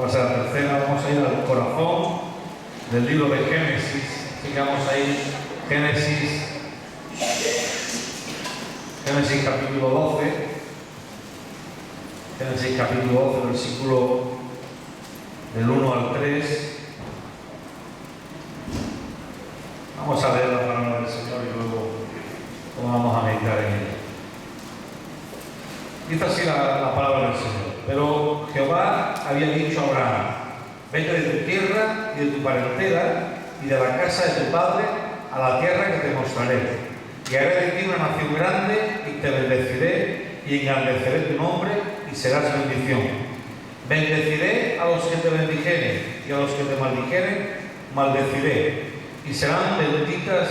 va a ser la tercera. Vamos a ir al corazón del libro de Génesis. Sigamos ahí, Génesis capítulo 12. Génesis capítulo 12, versículo del 1 al 3. Vamos a leer la palabra del Señor y luego vamos a meditar en ella. Dice así la palabra del Señor. Pero Jehová había dicho a Abraham: vete de tu tierra y de tu parentela y de la casa de tu padre a la tierra que te mostraré. Y haré de ti una nación grande y te bendeciré y engrandeceré tu nombre y serás bendición. Bendeciré a los que te bendijeren y a los que te maldijeren maldeciré. Y serán benditas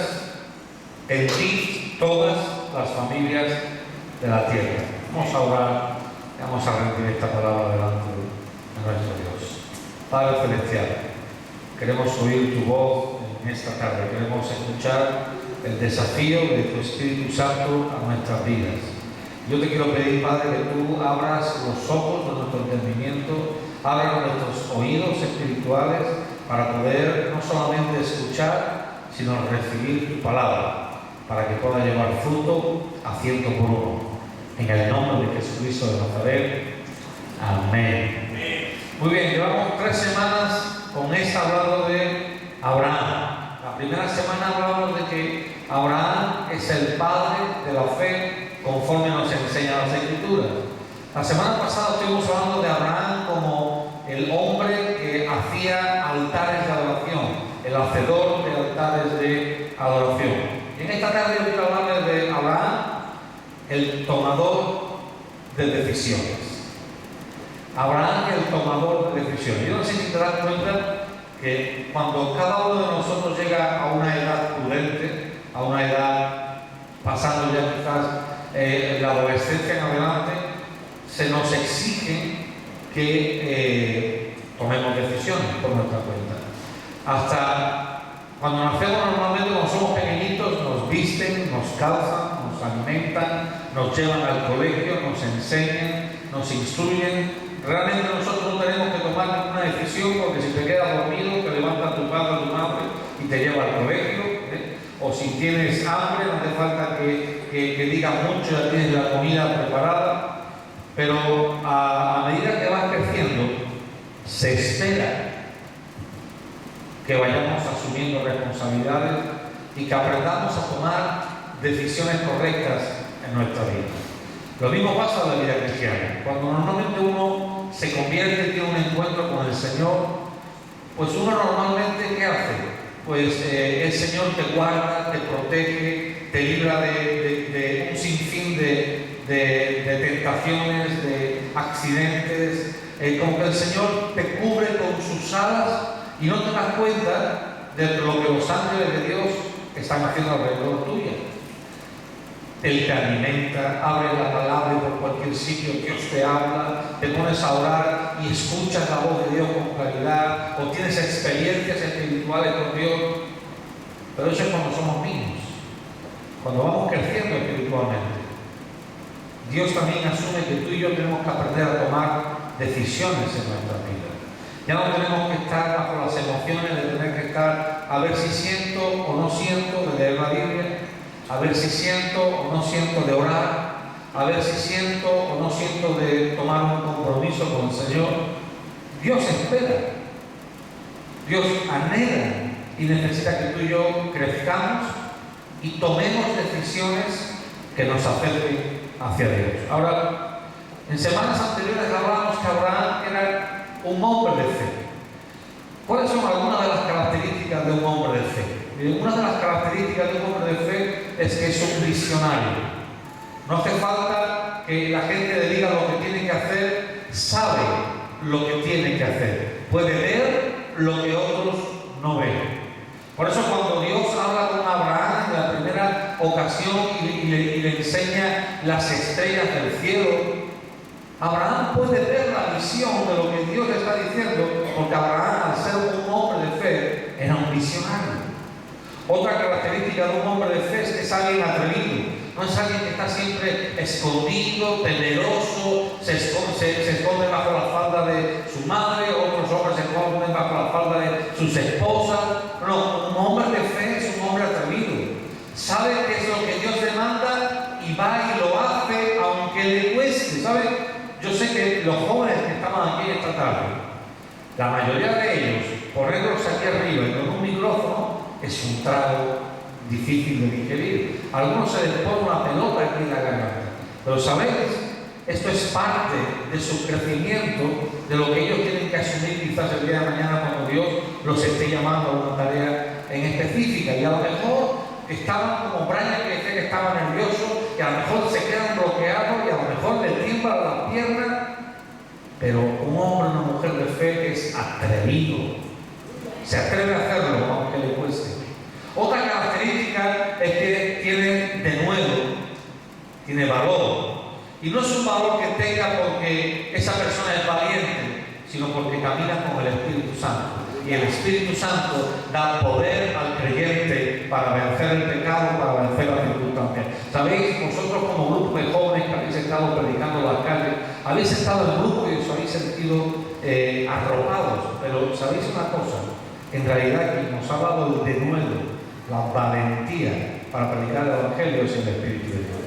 en ti todas las familias de la tierra. Vamos a orar, vamos a rendir esta palabra delante de nuestro Dios. Padre Celestial, queremos oír tu voz en esta tarde, queremos escuchar el desafío de tu Espíritu Santo a nuestras vidas. Yo te quiero pedir, Padre, que tú abras los ojos de nuestro entendimiento, abras nuestros oídos espirituales para poder no solamente escuchar, sino recibir tu palabra, para que pueda llevar fruto a ciento por uno. En el nombre de Jesucristo de Nazaret. Amén. Muy bien, llevamos 3 semanas con esta hablando de Abraham. La primera semana hablamos de que Abraham es el padre de la fe conforme nos enseñan las Escrituras. La semana pasada estuvimos hablando de Abraham como el hombre que hacía altares de adoración, el hacedor de altares de adoración. Y en esta tarde yo quiero hablarles de Abraham, el tomador de decisiones. Abraham, el tomador de decisiones. Yo no sé si te das cuenta que cuando cada uno de nosotros llega a una edad prudente, a una edad pasando ya quizás la adolescencia en adelante, se nos exige que tomemos decisiones por nuestra cuenta. Hasta cuando nacemos normalmente, cuando somos pequeñitos, nos visten, nos calzan, nos alimentan, nos llevan al colegio, nos enseñan, nos instruyen. Realmente nosotros no tenemos que tomar ninguna decisión, porque si te quedas dormido, te levanta tu padre o tu madre y te lleva al colegio, o si tienes hambre, no hace falta que digas mucho, ya tienes la comida preparada. Pero a medida que vas creciendo, se espera que vayamos asumiendo responsabilidades y que aprendamos a tomar decisiones correctas en nuestra vida. Lo mismo pasa en la vida cristiana. Cuando normalmente uno se convierte y tiene un encuentro con el Señor, pues uno normalmente, ¿qué hace? Pues el Señor te guarda, te protege, te libra de un sinfín de tentaciones, de accidentes, como que el Señor te cubre con sus alas y no te das cuenta de lo que los ángeles de Dios están haciendo alrededor tuya. Él te alimenta, abre la palabra y por cualquier sitio Dios te habla, te pones a orar y escuchas la voz de Dios con claridad, o tienes experiencias espirituales con Dios. Pero eso es cuando somos niños, cuando vamos creciendo espiritualmente. Dios también asume que tú y yo tenemos que aprender a tomar decisiones en nuestra vida. Ya no tenemos que estar bajo las emociones de tener que estar a ver si siento o no siento de leer la Biblia, a ver si siento o no siento de orar, a ver si siento o no siento de tomar un compromiso con el Señor. Dios espera, Dios anhela y necesita que tú y yo crezcamos y tomemos decisiones que nos acerquen hacia Dios. Ahora, en semanas anteriores hablábamos que Abraham era un hombre de fe. ¿Cuáles son algunas de las características de un hombre de fe? Una de las características de un hombre de fe es que es un visionario. No hace falta que la gente le diga lo que tiene que hacer, sabe lo que tiene que hacer. Puede ver lo que otros no ven. Por eso cuando Dios habla con Abraham en la primera ocasión y le enseña las estrellas del cielo, Abraham puede ver la visión de lo que Dios le está diciendo, porque Abraham, al ser un hombre de fe, era un visionario. Otra característica de un hombre de fe es que es alguien atrevido. No es alguien que está siempre escondido, temeroso, se esconde bajo la falda de su madre, otros sus esposas. No, un hombre de fe es un hombre atrevido. Sabe qué es lo que Dios demanda y va y lo hace aunque le cueste. ¿Sabe? Yo sé que los jóvenes que estaban aquí esta tarde, la mayoría de ellos, ponerlos aquí arriba y con un micrófono es un trago difícil de digerir. A algunos se les pone una pelota aquí en la garganta. Pero ¿sabéis? Esto es parte de su crecimiento, de lo que ellos tienen que asumir quizás el día de mañana cuando Dios los esté llamando a una tarea en específica. Y a lo mejor estaban como Brian, que decía que estaba nervioso, y a lo mejor se quedan bloqueados y a lo mejor le tiemblan las piernas. Pero un hombre o una mujer de fe es atrevido. Se atreve a hacerlo aunque le cueste. Otra característica es que tiene denuedo, tiene valor. Y no es un valor que tenga porque esa persona es valiente, sino porque camina con el Espíritu Santo. Y el Espíritu Santo da poder al creyente para vencer el pecado, para vencer las circunstancias. ¿Sabéis? Vosotros como grupo de jóvenes que habéis estado predicando en las calles, habéis estado en grupo y os habéis sentido arropados. Pero ¿sabéis una cosa? En realidad quien nos ha dado el denuedo, la valentía para predicar el Evangelio es el Espíritu de Dios.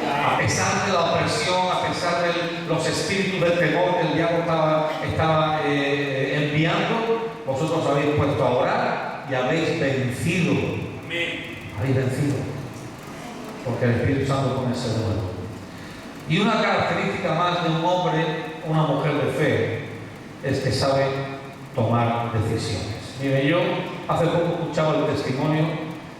A pesar de la opresión, a pesar de los espíritus del temor que el diablo estaba enviando, vosotros habéis puesto a orar y habéis vencido. Habéis vencido. Porque el Espíritu Santo pone ese denuedo. Y una característica más de un hombre, una mujer de fe, es que sabe tomar decisiones. Mire, yo hace poco escuchaba el testimonio,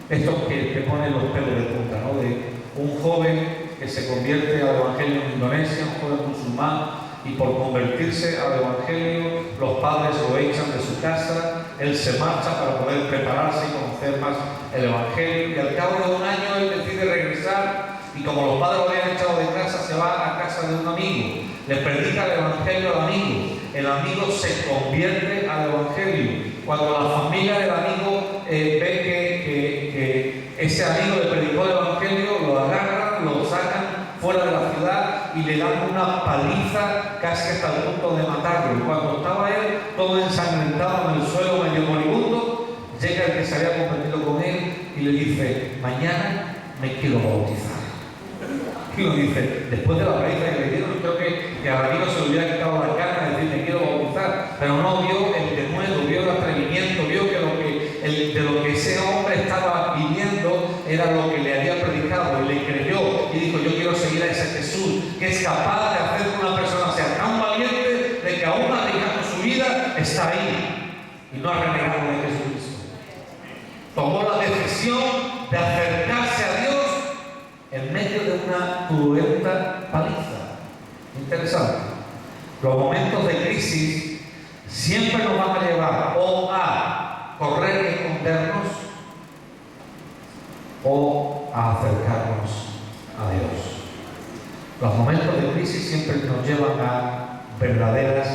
estos que ponen los pelos de punta, ¿no? De un joven que se convierte al Evangelio en Indonesia, un joven musulmán, y por convertirse al Evangelio, los padres lo echan de su casa, él se marcha para poder prepararse y conocer más el Evangelio, y al cabo de un año él decide regresar, y como los padres lo habían echado de casa, se va a casa de un amigo, le predica el Evangelio al amigo, el amigo se convierte al Evangelio. Cuando la familia del amigo ve que ese amigo le predicó el Evangelio, lo agarran, lo sacan fuera de la ciudad y le dan una paliza casi hasta el punto de matarlo. Y cuando estaba él todo ensangrentado en el suelo, medio moribundo, llega el que se había convertido con él y le dice: mañana me quiero bautizar. Y lo dice, después de la paliza que le dieron, creo que al amigo se le hubiera quitado la cara de decir me quiero bautizar, pero no vio el denuedo, vio el atrevimiento, vio que de lo que ese hombre estaba viviendo era lo que le había predicado, y le creyó y dijo: yo quiero seguir a ese Jesús que es capaz de hacer que una persona sea tan valiente de que aún arriesgando su vida está ahí y no ha renegado de Jesucristo. Tomó la decisión de acercarse a Dios en medio de una cruenta paliza. Interesante. Los momentos de crisis siempre nos van a llevar o a correr y escondernos o a acercarnos a Dios. Los momentos de crisis siempre nos llevan a verdaderas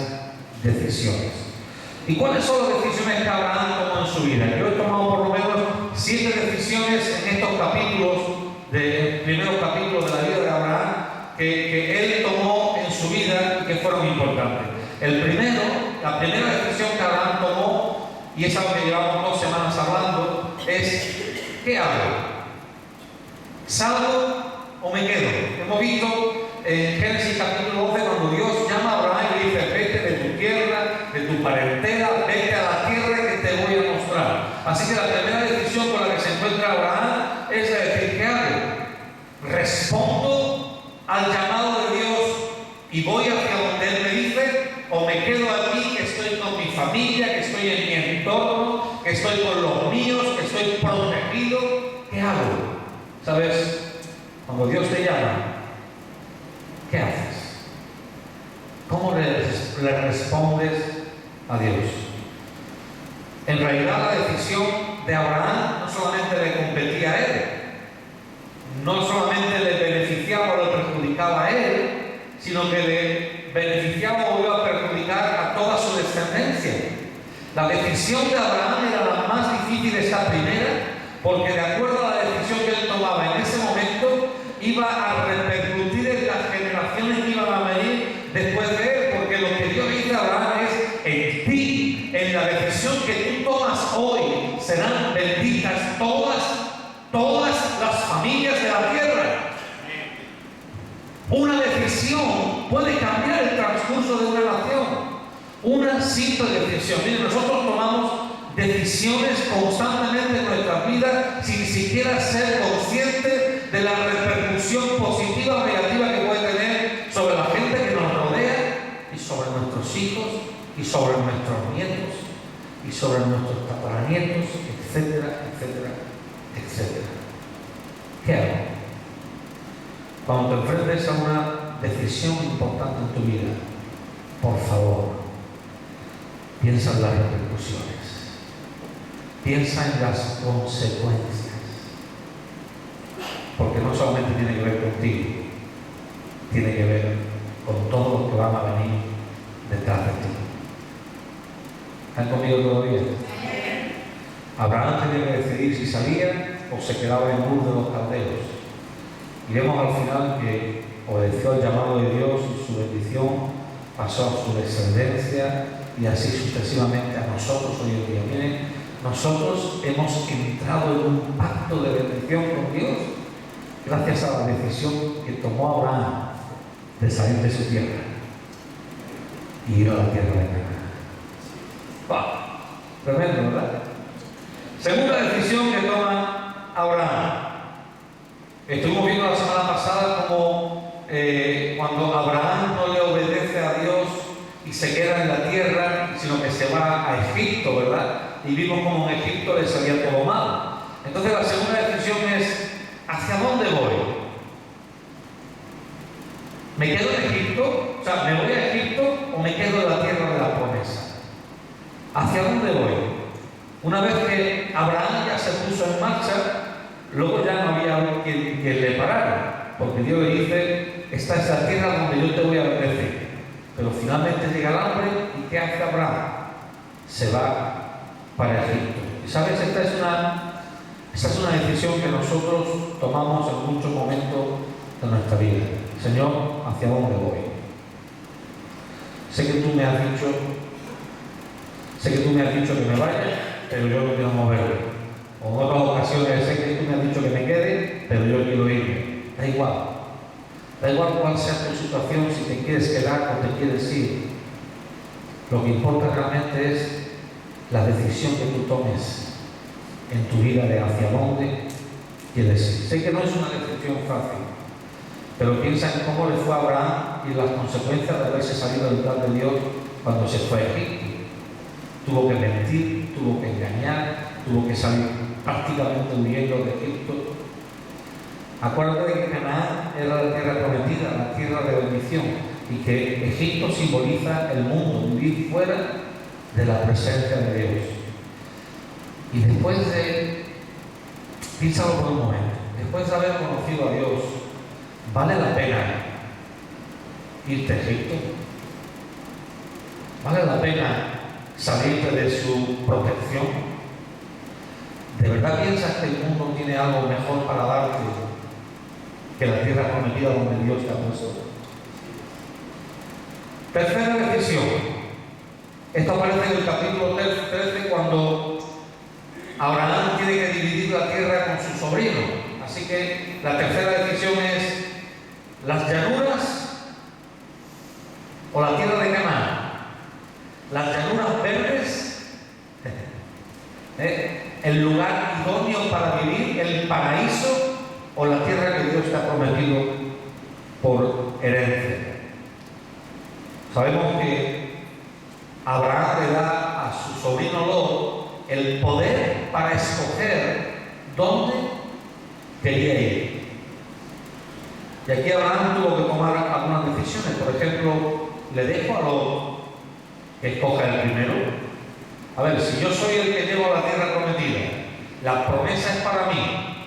decisiones. ¿Y cuáles son las decisiones que Abraham tomó en su vida? Yo he tomado por lo menos 7 decisiones en estos capítulos, del primer capítulo de la vida de Abraham, que él tomó en su vida y que fueron importantes. La primera decisión que Abraham tomó, y es algo que llevamos 2 semanas hablando, es: ¿qué hago? ¿Salgo o me quedo? Hemos visto en Génesis capítulo 12 cuando Dios llama a Abraham y le dice: vete de tu tierra, de tu parentela, vete a la tierra que te voy a mostrar. Así que la primera decisión con la que se encuentra Abraham es decir: ¿qué hago? ¿Respondo al llamado de Dios y voy hacia donde Él me dice? ¿O me quedo aquí, que estoy con mi familia, que estoy en mi entorno, que estoy con los míos, que estoy protegido? ¿Qué hago? ¿Sabes? Cuando Dios te llama, ¿qué haces? ¿Cómo le respondes a Dios? En realidad la decisión de Abraham no solamente le competía a él, no solamente le beneficiaba o le perjudicaba a él, sino que le beneficiaba o iba a perjudicar a toda su descendencia. La decisión de Abraham era la más difícil, esta primera, porque de acuerdo a la decisión que él tomaba en ese momento, iba a repercutir en las generaciones que iban a venir después de él, porque lo que Dios dice a Abraham es: en ti, en la decisión que tú tomas serán benditas todas las familias de la tierra. Una decisión puede cambiar el transcurso de una nación. Una simple decisión. Miren, nosotros tomamos decisiones constantemente en nuestras vidas sin siquiera ser conscientes de la repercusión positiva o negativa que puede tener sobre la gente que nos rodea y sobre nuestros hijos y sobre nuestros nietos y sobre nuestros tataranietos, etcétera, etcétera, etcétera. ¿Qué hago? Cuando te enfrentes a una decisión importante en tu vida, por favor, piensa en las repercusiones. Piensa en las consecuencias. Porque no solamente tiene que ver contigo, tiene que ver con todos los que van a venir detrás de ti. ¿Están conmigo todavía? Abraham tenía que decidir si salía o se quedaba en Ur de los Caldeos. Y vemos al final que obedeció al llamado de Dios y su bendición pasó a su descendencia y así sucesivamente a nosotros hoy en día. Miren, nosotros hemos entrado en un pacto de bendición con Dios gracias a la decisión que tomó Abraham de salir de su tierra y ir a la tierra de Canaán. ¡Wow! Tremendo, ¿verdad? Segunda decisión que toma Abraham. Estuvimos viendo la semana pasada como cuando Abraham no le obedece a Dios y se queda en la tierra, sino que se va a Egipto, ¿verdad? Y vimos como en Egipto le salía todo mal. Entonces la segunda decisión es, ¿hacia dónde voy? ¿Me quedo en Egipto? O sea, ¿me voy a Egipto o me quedo en la tierra de la promesa? ¿Hacia dónde voy? Una vez que Abraham ya se puso en marcha, luego ya no había quien le parara, porque Dios le dice, esta es la tierra donde yo te voy a bendecir. Pero finalmente llega el hambre, ¿y qué hace Abraham? Se va para Egipto. Y sabes, esta es una decisión que nosotros tomamos en muchos momentos de nuestra vida. Señor, ¿hacia dónde voy? Sé que tú me has dicho que me vaya, pero yo no quiero moverme. O en otras ocasiones sé que tú me has dicho que me quede, pero yo quiero irme. Da igual. Da igual cuál sea tu situación, si te quieres quedar o te quieres ir. Lo que importa realmente es la decisión que tú tomes en tu vida de hacia dónde quieres ir. Sé que no es una decisión fácil, pero piensa en cómo le fue a Abraham y las consecuencias de haberse salido del plan de Dios cuando se fue a Egipto. Tuvo que mentir, tuvo que engañar, tuvo que salir prácticamente huyendo de Egipto. Acuérdate de que Canaán era la tierra prometida, la tierra de bendición, y que Egipto simboliza el mundo, vivir fuera de la presencia de Dios. Y después de, piénsalo por un momento, después de haber conocido a Dios, ¿vale la pena irte a Egipto? ¿Vale la pena salirte de su protección? ¿De verdad piensas que el mundo tiene algo mejor para darte que la tierra prometida donde Dios te ha puesto? Tercera decisión. Esto aparece en el capítulo 13 cuando Abraham tiene que dividir la tierra con su sobrino. Así que la tercera decisión es las llanuras o la tierra de Canaán. Las llanuras verdes, el lugar idóneo para vivir, el paraíso o la tierra que Dios te ha prometido por herencia. Sabemos que Abraham le da a su sobrino Lot el poder para escoger dónde quería ir. Y aquí Abraham tuvo que tomar algunas decisiones. Por ejemplo, le dejo a Lot que escoja el primero. A ver, si yo soy el que llevo la tierra prometida, la promesa es para mí,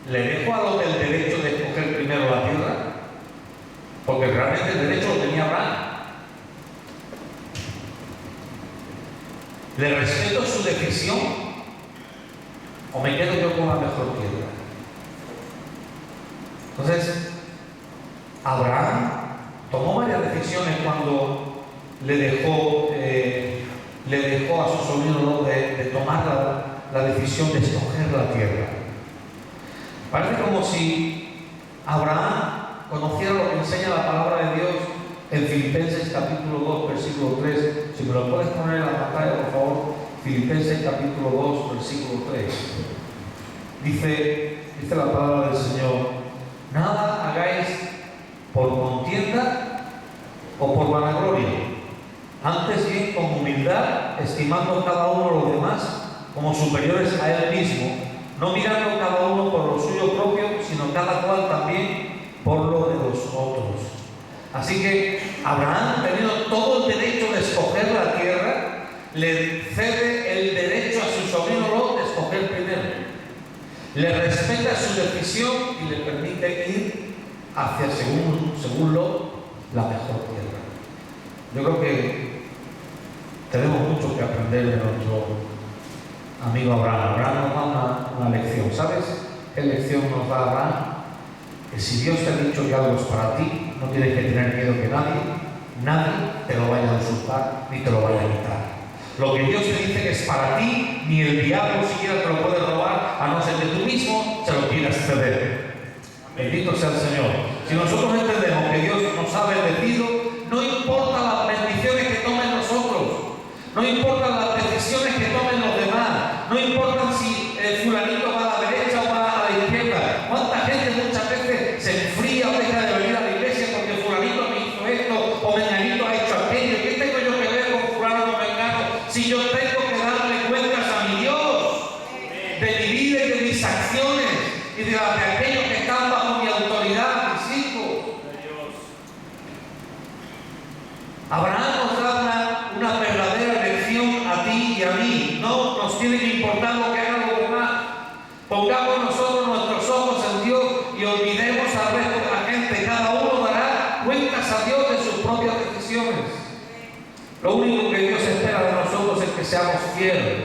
¿le dejo a Lot el derecho de escoger primero la tierra? Porque realmente el derecho lo tenía Abraham. ¿Le respeto su decisión o me quedo yo con la mejor tierra? Entonces, Abraham tomó varias decisiones cuando le dejó a su sobrino Lot de tomar la decisión de escoger la tierra. Parece como si Abraham conociera lo que enseña la palabra de Dios en Filipenses capítulo 2, versículo 3. Si me lo puedes poner en la pantalla, por favor. Filipenses capítulo 2, versículo 3. Dice la palabra del Señor: nada hagáis por contienda o por vanagloria, antes bien con humildad, estimando cada uno a los demás como superiores a él mismo, no mirando cada uno por lo suyo propio, sino cada cual también por lo de los otros. Así que Abraham, teniendo todo el derecho de escoger la tierra, le cede el derecho a su sobrino Lot de escoger primero. Le respeta su decisión y le permite ir hacia, según Lot, la mejor tierra. Yo creo que tenemos mucho que aprender de nuestro amigo Abraham. Abraham nos da una lección. ¿Sabes qué lección nos da Abraham? Que si Dios te ha dicho que algo es para ti, no tienes que tener miedo que nadie te lo vaya a usurpar ni te lo vaya a quitar. Lo que Dios te dice que es para ti, ni el diablo siquiera te lo puede robar, a no ser que tú mismo se lo quieras ceder. Bendito sea el Señor. Si nosotros entendemos que Dios nos ha bendecido, no importa las bendiciones que tomen nosotros, no importan las decisiones que tomen los demás, no importa si el fulanito va a la derecha o va a la izquierda. ¿Cuánta gente muchas veces se enfría o deja de venir a la iglesia porque fulanito me hizo esto o menganito ha hecho aquello? ¿Qué tengo yo que ver con fulano o mengano si yo tengo que darle cuentas a mi Dios de mi vida y de mis acciones y de las de aquellos que están bajo mi autoridad, mis hijos? Abraham nos da una verdadera lección a ti y a mí. No nos tiene que importar lo que hagan los demás. Pongamos nosotros nuestros ojos en Dios y olvidemos al resto de la gente. Cada uno dará cuentas a Dios de sus propias decisiones. Lo único que Dios espera de nosotros es que seamos fieles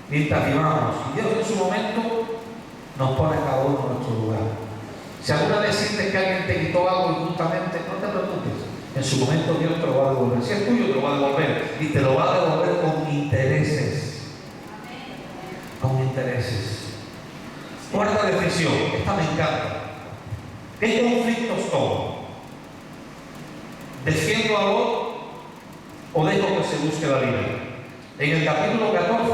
mientras vivamos. Y Dios en su momento nos pone cada uno en nuestro lugar. Si alguna vez sientes que alguien te quitó algo injustamente, no te preocupes. En su momento Dios te lo va a devolver. Si es tuyo, te lo va a devolver. Y te lo va a devolver con intereses. Con intereses. Cuarta decisión. Esta me encanta. ¿Qué conflictos tomo? ¿Defiendo a Lot o dejo que se busque la vida? En el capítulo 14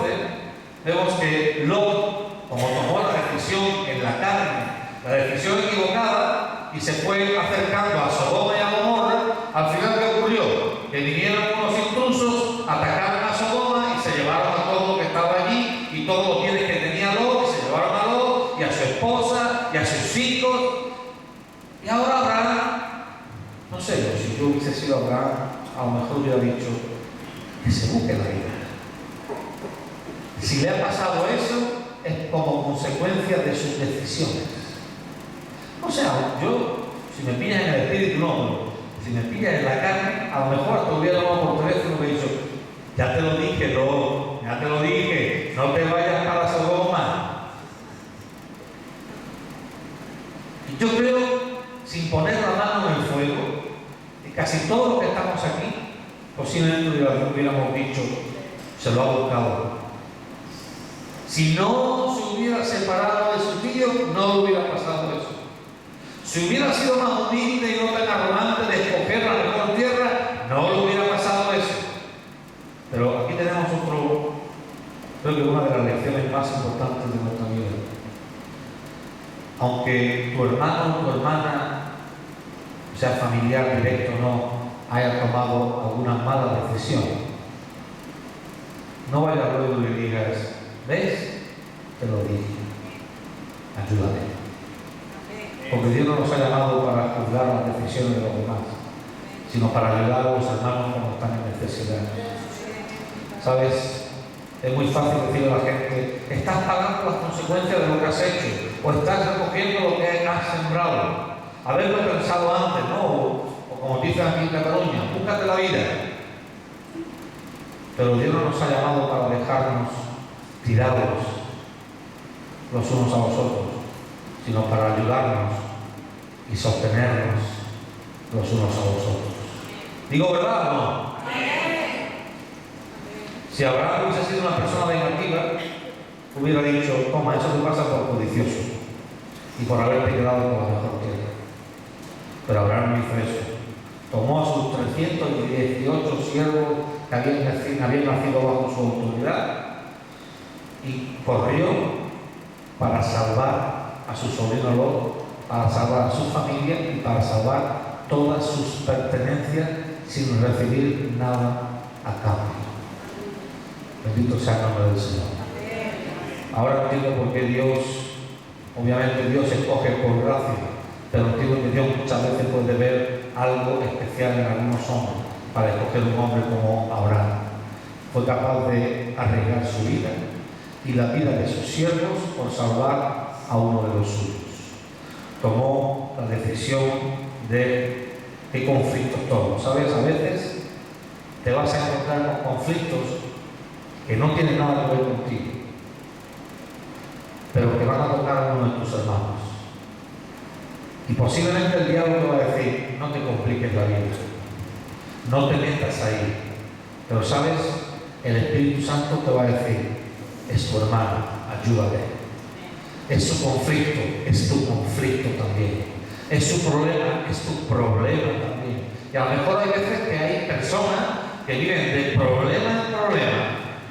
vemos que Lot, como tomó la decisión en la carne, la decisión equivocada, y se fue acercando a Sodoma y a Gomorra, al final ¿qué ocurrió? Que vinieron unos intrusos, atacaron a Sodoma y se llevaron a todo lo que estaba allí y todos los bienes que tenía Lot, y se llevaron a Lot y a su esposa y a sus hijos. Y ahora Abraham, no sé, si yo hubiese sido Abraham, a lo mejor hubiera dicho que se busque la vida. Si le ha pasado eso, es como consecuencia de sus decisiones. O sea, yo, si me pillas en el espíritu, no, si me pillas en la carne, a lo mejor hasta hubiera llamado por teléfono y me dicho: ya te lo dije, no, ya te lo dije, no te vayas para Sodoma. Y yo creo, sin poner la mano en el fuego, que casi todos los que estamos aquí, posiblemente hubiéramos dicho: se lo ha buscado. Si no se hubiera separado de su tío, no le hubiera pasado eso. Si hubiera sido más humilde y no tan arrogante de escoger la mejor tierra, no le hubiera pasado eso. Pero aquí tenemos creo que una de las lecciones más importantes de nuestra vida. Aunque tu hermano o tu hermana, sea familiar, directo o no, haya tomado alguna mala decisión, no vayas luego y le digas: ¿ves? Te lo dije. Ayúdame. Porque Dios no nos ha llamado para juzgar las decisiones de los demás, sino para ayudar a los hermanos cuando están en necesidad. ¿Sabes? Es muy fácil decirle a la gente: estás pagando las consecuencias de lo que has hecho, o estás recogiendo lo que has sembrado. Haberlo pensado antes, ¿no? O como dicen aquí en Cataluña: búscate la vida. Pero Dios no nos ha llamado para dejarnos tirados los unos a los otros, sino para ayudarnos y sostenernos los unos a los otros. ¿Digo verdad o no? Si Abraham hubiese sido una persona vengativa, hubiera dicho, toma, eso te pasa por codicioso y por haberte quedado con la mejor tierra. Pero Abraham no hizo eso. Tomó a sus 318 siervos que habían nacido bajo su autoridad y corrió para salvar a su sobrino Lot, para salvar a su familia y para salvar todas sus pertenencias sin recibir nada a cambio. Bendito sea el nombre del Señor. Ahora entiendo por qué Dios, obviamente Dios escoge por gracia, pero entiendo que Dios muchas veces puede ver algo especial en algunos hombres para escoger un hombre como Abraham. Fue capaz de arriesgar su vida y la vida de sus siervos por salvar a uno de los suyos. Tomó la decisión de qué conflictos tomó. ¿Sabes? A veces te vas a encontrar con conflictos que no tienen nada que ver contigo, pero que van a tocar a uno de tus hermanos. Y posiblemente el diablo te va a decir, no te compliques la vida, no te metas ahí. Pero sabes, el Espíritu Santo te va a decir, es tu hermano, ayúdale. Es su conflicto, es tu conflicto también. Es su problema, es tu problema también. Y a lo mejor hay veces que hay personas que viven de problema en problema,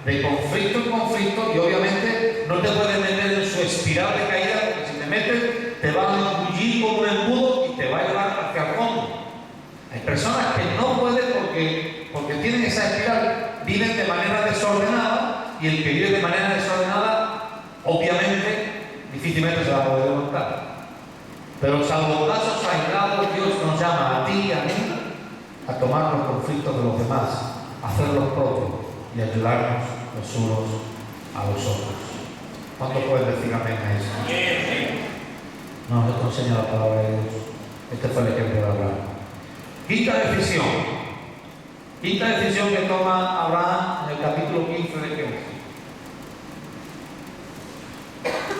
de conflicto en conflicto, y obviamente no te puedes meter en su espiral de caída, porque si te metes te va a engullir como un embudo y te va a llevar hacia el fondo. Hay personas que no pueden porque tienen esa espiral, viven de manera desordenada, y el que vive de manera desordenada, obviamente, difícilmente se va a poder levantar. Pero salvo casos aislados, Dios nos llama a ti y a mí a tomar los conflictos de los demás, a hacerlos propios y ayudarnos los unos a los otros. ¿Cuánto puedes decir amén a eso? No, esto enseña la palabra de Dios. Este fue el ejemplo de Abraham. Quinta decisión que toma Abraham en el capítulo 15 de Génesis.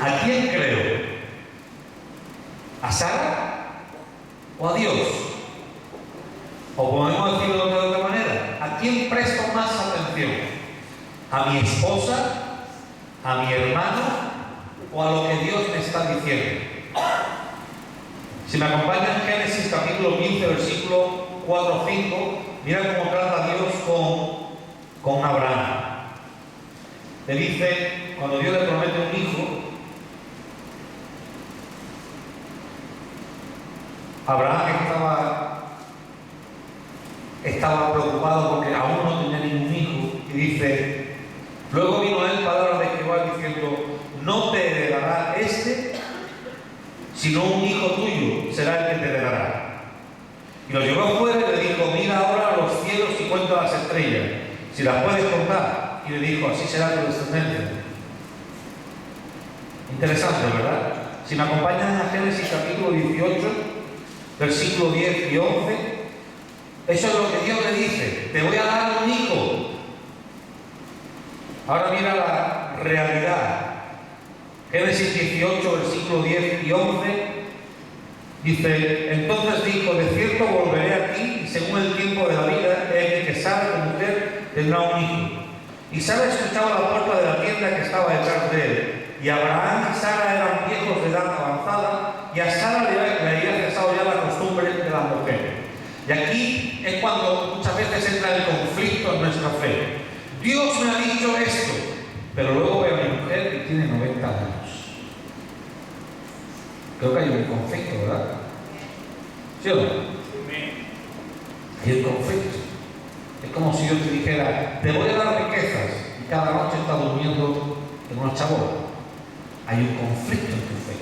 ¿A quién creo? ¿A Sara o a Dios? O podemos decirlo de otra manera, ¿a quién presto más atención? ¿A mi esposa? ¿A mi hermano? ¿O a lo que Dios me está diciendo? Si me acompañan en Génesis capítulo 15, versículo 4 o 5, mira cómo trata Dios con Abraham. Le dice, cuando Dios le promete un hijo, Abraham estaba preocupado porque aún no tenía ningún hijo, y dice, luego vino a él palabras de Jehová diciendo, no te heredará sino un hijo tuyo será el que te heredará. Y lo llevó afuera y le dijo, mira ahora los cielos y cuenta las estrellas, si las puedes contar. Y le dijo, así será tu descendencia. Interesante, ¿verdad? Si me acompañan a Génesis capítulo 18, versículo 10 y 11, eso es lo que Dios le dice, te voy a dar un hijo. Ahora mira la realidad. Génesis 18, versículo 10 y 11, dice, entonces dijo, de cierto volveré a ti, y según el tiempo de la vida, he que Sara, tu mujer, tendrá un hijo. Y Sara escuchaba la puerta de la tienda que estaba detrás de él. Y Abraham y Sara eran viejos de edad avanzada, y a Sara le había cesado ya la costumbre de las mujeres. Y aquí es cuando muchas veces entra el conflicto en nuestra fe. Dios me ha dicho esto, pero luego veo a mi mujer que tiene 90 años. Creo que hay un conflicto, ¿verdad? ¿Sí o no? Hay un conflicto. Es como si yo te dijera, te voy a dar riquezas, y cada noche estás durmiendo en una chabola. Hay un conflicto en tu fe.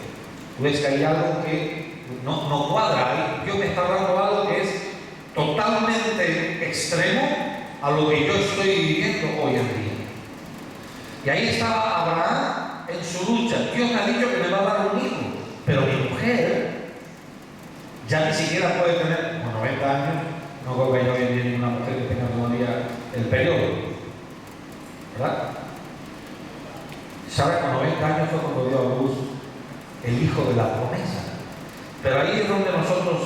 Tú ves que hay algo que no cuadra. Dios me está dando algo que es totalmente extremo a lo que yo estoy viviendo hoy en día. Y ahí estaba Abraham en su lucha. Dios me ha dicho que me va a dar un hijo, pero mi mujer ya ni siquiera puede tener, como 90 años, no creo que haya hoy en día ninguna mujer que tenga todavía el periodo, ¿verdad? Sara con 90 años fue cuando dio a luz el hijo de la promesa. Pero ahí es donde nosotros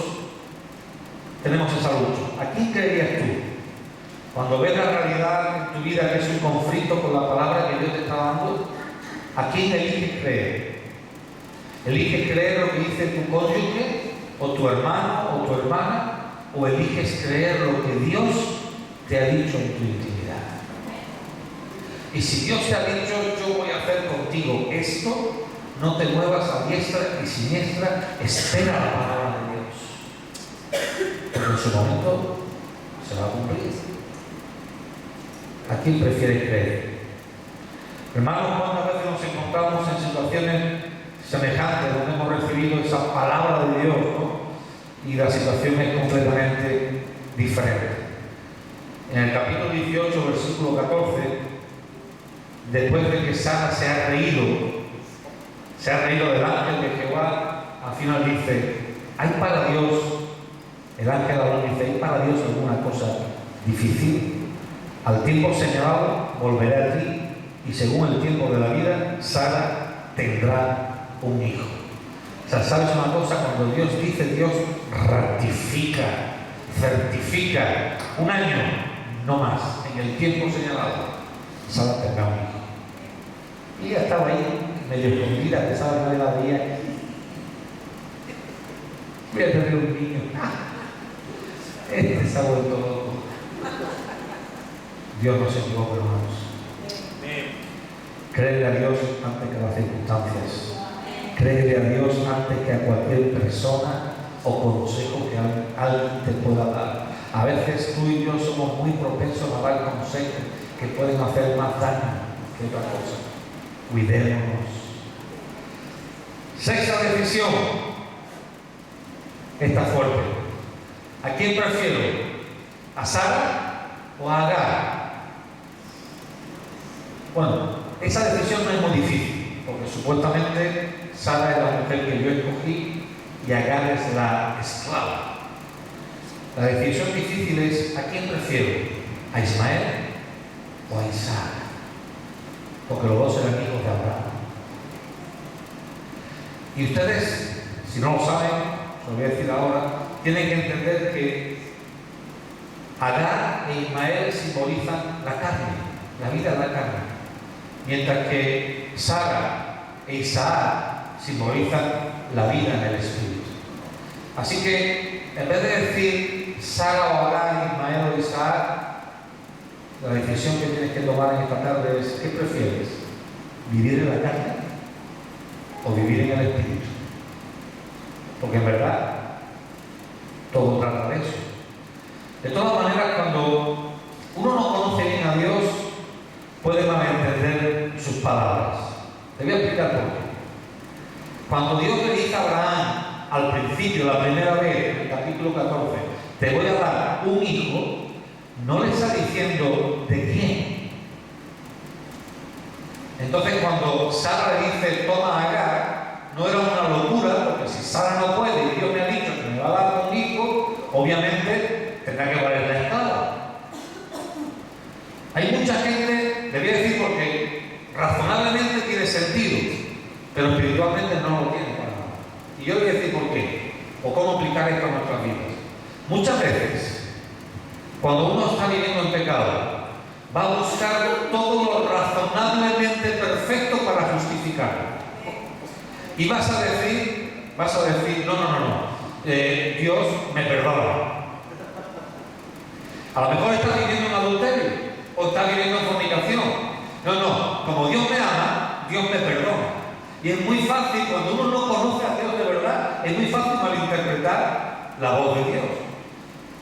tenemos esa lucha. ¿A quién creerías tú? Cuando ves la realidad en tu vida que es un conflicto con la palabra que Dios te está dando, ¿A quién eliges creer? ¿Eliges creer lo que dice tu cónyuge, o tu hermano, o tu hermana? ¿O eliges creer lo que Dios te ha dicho en tu intimidad? Y si Dios te ha dicho, yo voy a hacer contigo esto, no te muevas a diestra y siniestra, espera la palabra de Dios. Porque en su momento se va a cumplir. ¿A quién prefieres creer? Hermanos, ¿cuántas veces nos encontramos en situaciones semejantes donde hemos recibido esa palabra de Dios, ¿no? Y la situación es completamente diferente? En el capítulo 18, versículo 14, después de que Sara se ha reído del ángel de Jehová, al final dice, ¿hay para Dios, el ángel de Abraham dice, ¿hay para Dios alguna cosa difícil? Al tiempo señalado volveré a ti, y según el tiempo de la vida, Sara tendrá un hijo. O sea, ¿sabes una cosa? Cuando Dios dice, Dios ratifica, certifica. Un año, no más, en el tiempo señalado, Sara tendrá un hijo. Y ella estaba ahí, medio escondida, que Sara nadie la veía. Voy a tener un niño. Este se ha vuelto loco. Dios no se equivoca, hermanos. Créele a Dios antes que a las circunstancias. Créele a Dios antes que a cualquier persona o consejo que alguien te pueda dar. A veces tú y yo somos muy propensos a dar consejos que pueden hacer más daño que otra cosa. Cuidémonos. Sexta decisión. Está fuerte. ¿A quién prefiero? ¿A Sara o a Agar? Bueno, esa decisión no es muy difícil, porque supuestamente Sara es la mujer que yo escogí y Agar es la esclava. La decisión difícil es, ¿a quién prefiero? ¿A Ismael o a Isaac? Porque los dos eran hijos de Abraham. Y ustedes, si no lo saben, os lo voy a decir ahora, tienen que entender que Agar e Ismael simbolizan la carne, la vida de la carne. Mientras que Sara e Isaac simbolizan la vida en el Espíritu. Así que, en vez de decir Sara o Agar, Ismael o Isaac, la decisión que tienes que tomar en esta tarde es, ¿qué prefieres? ¿Vivir en la carne o vivir en el Espíritu? Porque en verdad, todo trata de eso. De todas maneras, cuando uno no conoce bien a Dios, puede malentender sus palabras. Te voy a explicar por qué. Cuando Dios le dice a Abraham al principio, la primera vez, en el capítulo 14, te voy a dar un hijo, no le está diciendo de quién. Entonces, cuando Sara le dice toma a Agar, no era una locura, porque si Sara no puede y Dios me ha dicho que me va a dar un hijo, obviamente tendrá que valer la espada. Hay mucha gente, le voy a decir porque razonablemente tiene sentido, pero espiritualmente no lo tiene para nada. Y yo le voy a decir por qué, o cómo aplicar esto a nuestras vidas. Muchas veces, cuando uno está viviendo en pecado, va a buscar todo lo razonablemente perfecto para justificarlo. Y vas a decir, no, Dios me perdona. A lo mejor estás viviendo en adulterio, o estás viviendo en fornicación. No, como Dios me ama, Dios me perdona. Y es muy fácil, cuando uno no conoce a Dios de verdad, es muy fácil malinterpretar la voz de Dios.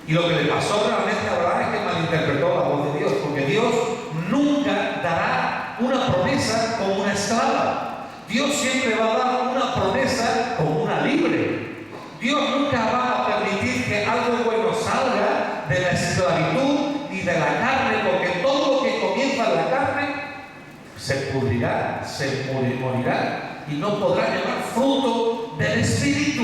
Y lo que le pasó realmente a Abraham es que malinterpretó la voz de Dios, porque Dios nunca dará una promesa como una esclava. Dios siempre va a dar una promesa como una libre. Dios nunca va a permitir que algo bueno salga de la esclavitud y de la carne, porque todo lo que comienza en la carne se pudrirá, se morirá y no podrá llevar fruto del Espíritu.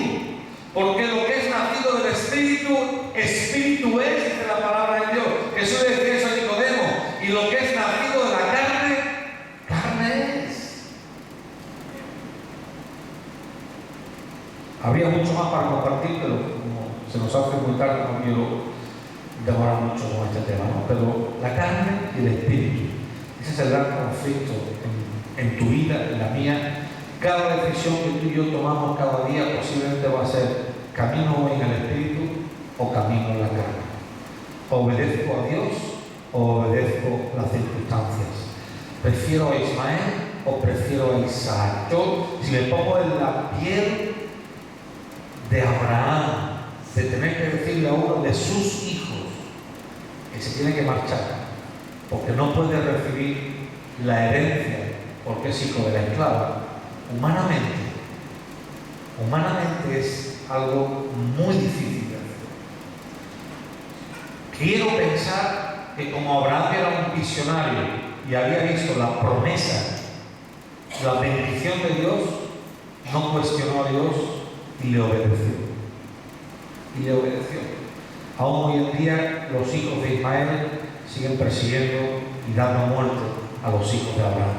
Porque lo que es nacido del Espíritu, Espíritu es, dice la palabra de Dios. Jesús decía eso a Nicodemo. Y lo que es nacido de la carne, carne es. Habría mucho más para compartir, pero como se nos hace muy tarde, no quiero demorar mucho con este tema, ¿no? Pero la carne y el Espíritu, ese es el gran conflicto en tu vida, en la mía. Cada decisión que tú y yo tomamos cada día posiblemente va a ser camino en el Espíritu o camino en la carne. ¿Obedezco a Dios o obedezco las circunstancias? ¿Prefiero a Ismael o prefiero a Isaac? Yo, si me pongo en la piel de Abraham, de tener que decirle a uno de sus hijos que se tiene que marchar porque no puede recibir la herencia porque es hijo de la esclava, humanamente es algo muy difícil de hacer. Quiero pensar que como Abraham era un visionario y había visto la promesa, la bendición de Dios, no cuestionó a Dios y le obedeció. Aún hoy en día los hijos de Ismael siguen persiguiendo y dando muerte a los hijos de Abraham.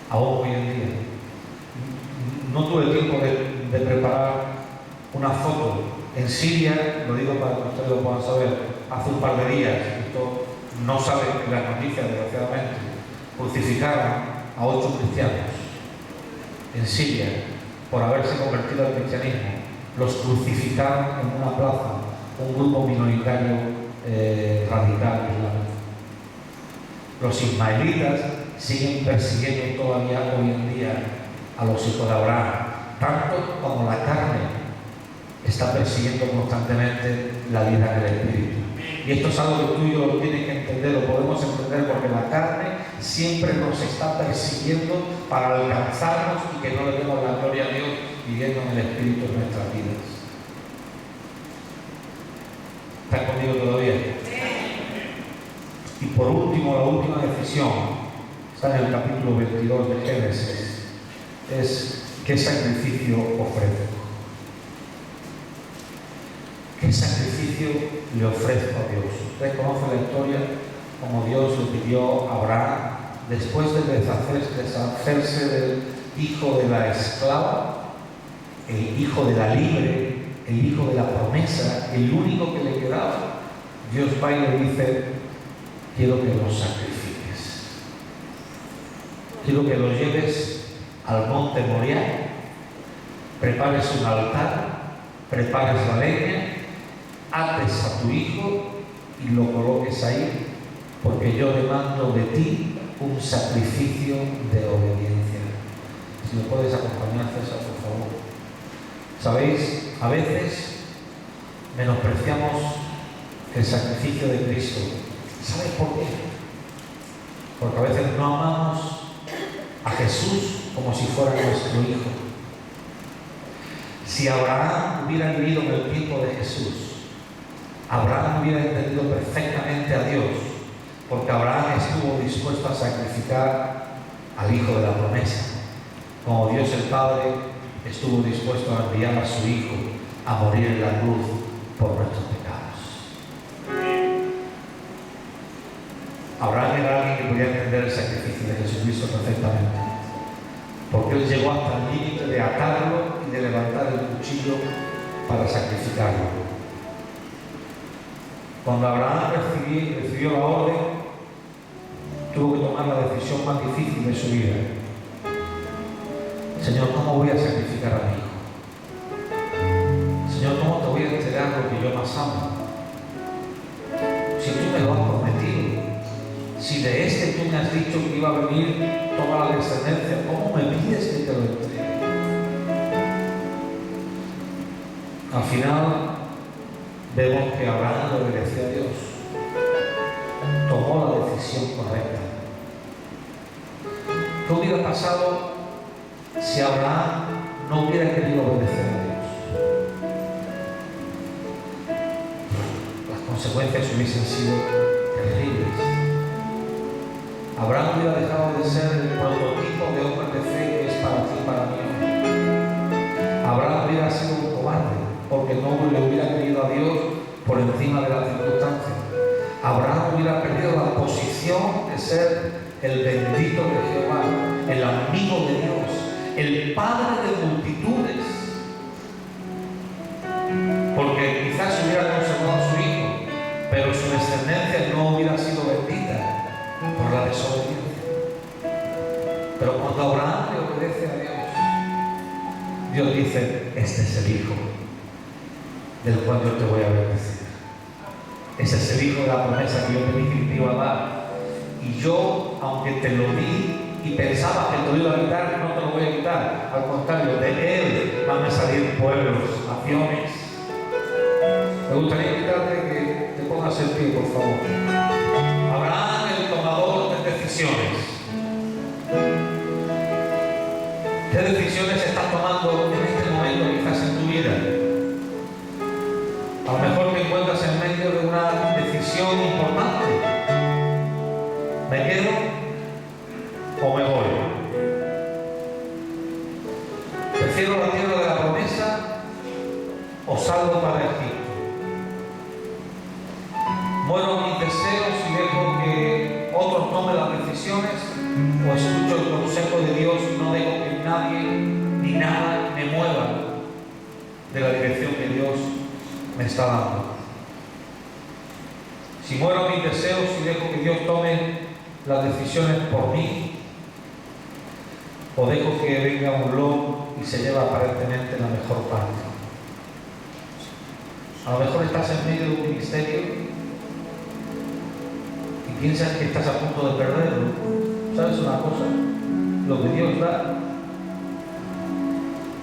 Aún hoy en día. No tuve tiempo de preparar una foto. En Siria, lo digo para que ustedes lo puedan saber, hace un par de días, esto no sale en las noticias desgraciadamente, crucificaron a 8 cristianos en Siria por haberse convertido al cristianismo. Los crucificaron en una plaza, un grupo minoritario radical islámico. Los ismaelitas siguen persiguiendo todavía hoy en día a los hijos de Abraham, tanto como la carne está persiguiendo constantemente la vida en el Espíritu. Y esto es algo que tú y yo lo tienes que entender, lo podemos entender porque la carne siempre nos está persiguiendo para alcanzarnos y que no le demos la gloria a Dios viviendo en el Espíritu en nuestras vidas. ¿Estás conmigo todavía? Y por último, la última decisión está en el capítulo 22 de Génesis, es ¿qué sacrificio ofrezco? ¿Qué sacrificio le ofrezco a Dios? Usted conoce la historia como Dios le pidió a Abraham, después de deshacerse del hijo de la esclava, el hijo de la libre, el hijo de la promesa, el único que le quedaba. Dios va y le dice: quiero que lo sacrifiques. Quiero que lo lleves al monte Moriah, prepares un altar, prepares la leña, ates a tu hijo y lo coloques ahí, porque yo demando de ti un sacrificio de obediencia. Si me puedes acompañar, César, por favor. Sabéis, a veces menospreciamos el sacrificio de Cristo. ¿Sabes por qué? Porque a veces no amamos a Jesús como si fuera nuestro hijo. Si Abraham hubiera vivido en el tiempo de Jesús, Abraham hubiera entendido perfectamente a Dios, porque Abraham estuvo dispuesto a sacrificar al hijo de la promesa, como Dios el Padre estuvo dispuesto a enviar a su hijo a morir en la cruz por nuestros pecados. Abraham era alguien que podía entender el sacrificio de Jesucristo perfectamente, porque él llegó hasta el límite de atarlo y de levantar el cuchillo para sacrificarlo. Cuando Abraham recibió la orden, tuvo que tomar la decisión más difícil de su vida. Señor, ¿cómo voy a sacrificar a mi hijo? Señor, ¿cómo te voy a entregar lo que yo más amo? Si tú me lo has prometido, si de este tú me has dicho que iba a venir toda la descendencia, ¿cómo me pides que te lo entregue? Al final vemos que Abraham le obedeció a Dios, tomó la decisión correcta. ¿Qué hubiera pasado si Abraham no hubiera querido obedecer a Dios? Las consecuencias hubiesen sido terribles. Abraham hubiera dejado de ser el prototipo de hombre de fe que es para ti y para mí. Abraham hubiera sido un cobarde porque no le hubiera querido a Dios por encima de las circunstancias. Abraham hubiera perdido la posición de ser el bendito de Jehová, el amigo de Dios, el padre de multitudes, porque quizás hubiera conservado a su hijo, pero su descendencia no hubiera sido bendita por la desobediencia. Dios dice, este es el Hijo del cual yo te voy a bendecir. Ese es el Hijo de la promesa que yo te dije que te iba a dar. Y yo, aunque te lo di y pensaba que te lo iba a quitar, no te lo voy a quitar. Al contrario, de Él van a salir pueblos, naciones. Me gustaría invitarte que te pongas en pie, por favor. Abraham, el tomador de decisiones. ¿Qué decisiones estás tomando en este momento, quizás en tu vida? A lo mejor te encuentras en medio de una decisión importante. ¿Me quedo o me voy? ¿Prefiero la tierra de la promesa o salgo para Egipto? ¿Muero mis deseos y dejo que otros tomen las decisiones? ¿O escucho el consejo de Dios y no dejo que nadie ni nada me mueva de la dirección que Dios me está dando? Si muero mis deseos y dejo que Dios tome las decisiones por mí, o dejo que venga un lobo y se lleva aparentemente la mejor parte. A lo mejor estás en medio de un ministerio y piensas que estás a punto de perderlo. ¿Sabes una cosa? Lo que Dios da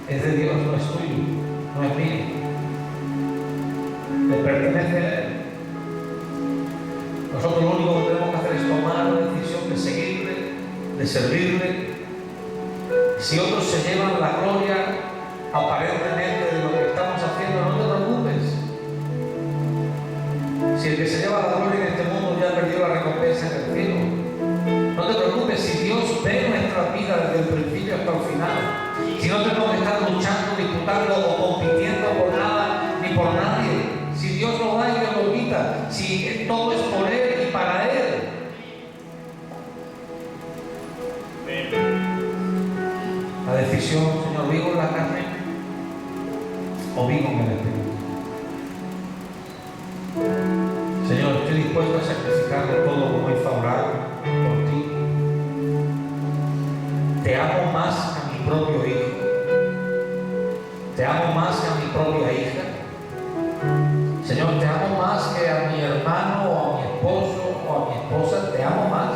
es de Dios, no es tuyo, no es mío. Le pertenece a Él. Nosotros lo único que tenemos que hacer es tomar la decisión de seguirle, de servirle. Si otros se llevan la gloria aparentemente de lo que estamos haciendo, no te preocupes. Si el que se lleva la gloria en este mundo ya perdió la recompensa en el cielo, no te preocupes. Si Dios ve nuestra vida desde el principio hasta el final, si no tenemos que estar luchando, disputando o compitiendo por nada ni por nadie, si Dios lo da y Dios lo quita, si todo es por Él y para Él. La decisión, Señor, ¿vivo en la carne o vivo en el Espíritu? Señor, estoy dispuesto a sacrificarlo todo como hizo Abraham por ti. Te amo más que a mi propio hijo. Te amo más que a mi propia hija. Señor, te amo más que a mi hermano o a mi esposo o a mi esposa. Te amo más.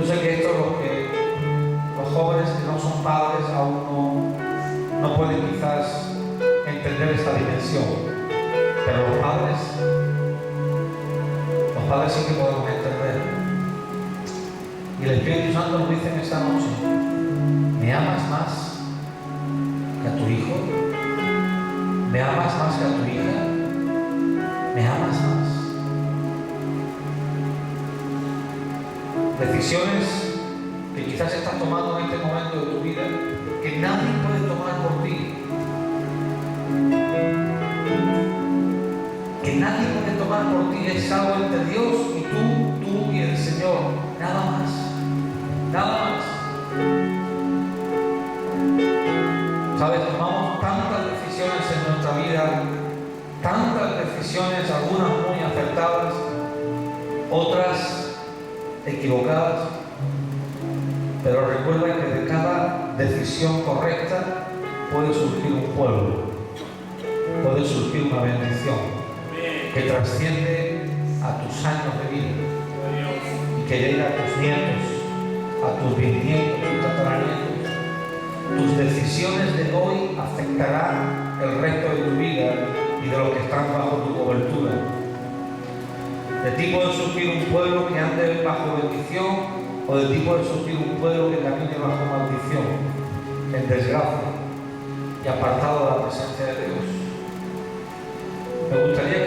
Yo sé que esto es lo que los jóvenes que no son padres aún no pueden quizás entender esta dimensión. Pero los padres sí que podemos entender. Y el Espíritu Santo nos dice en esta noche: ¿me amas más que a tu hijo? ¿Me amas más que a tu hija? ¿Me amas más? Decisiones que quizás estás tomando en este momento de tu vida que nadie puede tomar por ti. Que nadie puede tomar por ti. Es algo entre Dios y tú y el Señor. Nada más. Nada más. ¿Sabes? Tomamos tantas decisiones en nuestra vida, tantas decisiones, algunas muy acertadas, otras equivocadas. Pero recuerda que de cada decisión correcta puede surgir un pueblo, puede surgir una bendición que trasciende a tus años de vida y que llega a tus nietos, a tus bisnietos, tus tataranietos. Tus decisiones de hoy afectarán el resto de tu vida y de los que están bajo tu cobertura. De ti puede surgir un pueblo que ande bajo bendición, o de ti puede surgir un pueblo que camine bajo maldición, en desgracia y apartado de la presencia de Dios. Me gustaría